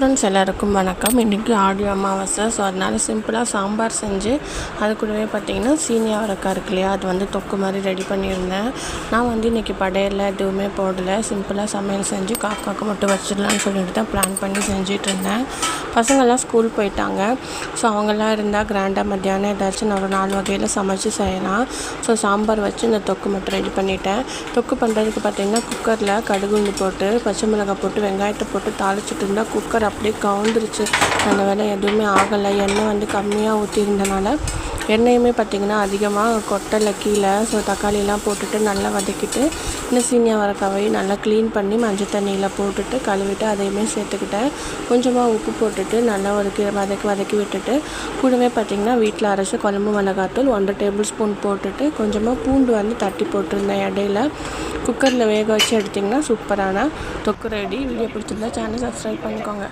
Friends எல்லாருக்கும் வணக்கம். இன்றைக்கி ஆடி அமாவாசை. ஸோ அதனால் சிம்பிளாக சாம்பார் செஞ்சு அது கூடவே பார்த்திங்கன்னா சீனி அவரைக்காய் இருக்கு இல்லையா, அது வந்து தொக்கு மாதிரி ரெடி பண்ணியிருந்தேன். நான் வந்து இன்றைக்கி படையலில் எதுவுமே போடலை, சிம்பிளாக சமையல் செஞ்சு காக்காக்கு மட்டும் வச்சிடலான்னு சொல்லிட்டு தான் பிளான் பண்ணி செஞ்சிட்ருந்தேன். பசங்கள்லாம் ஸ்கூல் போயிட்டாங்க. ஸோ அவங்கெல்லாம் இருந்தால் கிராண்டாக மத்தியானம் ஏதாச்சும் நான் ஒரு 4 வகையில் சமைச்சு செய்யலாம். ஸோ சாம்பார் வச்சு இந்த தொக்கு மட்டும் ரெடி பண்ணிட்டேன். தொக்கு பண்ணுறதுக்கு பார்த்திங்கன்னா குக்கரில் கடுகுண்டு போட்டு பச்சை மிளகாய் போட்டு வெங்காயத்தை போட்டு தாளிச்சிட்டு இருந்தால் குக்கர் அப்படியே கவுந்துருச்சு. அந்த வேலை எதுவுமே ஆகலை. எண்ணெய் வந்து கம்மியாக ஊற்றிருந்தனால எண்ணெயுமே பார்த்திங்கன்னா அதிகமாக கொட்டலை கீழே. ஸோ தக்காளியெல்லாம் போட்டுட்டு நல்லா வதக்கிட்டு இந்த சீனி அவரைக்காவை நல்லா க்ளீன் பண்ணி மஞ்சள் தண்ணியில் போட்டுட்டு கழுவிட்டு அதையுமே சேர்த்துக்கிட்டேன். கொஞ்சமாக உப்பு போட்டுட்டு நல்லா வதக்கி விட்டுட்டு கூடவே பார்த்திங்கன்னா வீட்டில் அரைச்ச குழம்பு மிளகாத்தூள் 1 டேபிள் ஸ்பூன் போட்டுட்டு கொஞ்சமாக பூண்டு வந்து தட்டி போட்டிருந்தேன் இடையில. குக்கரில் வேக வச்சு எடுத்திங்கன்னா சூப்பரான தொக்கு ரெடி. வீடியோ பிடிச்சிருந்தா சேனல் சப்ஸ்கிரைப் பண்ணிக்கோங்க.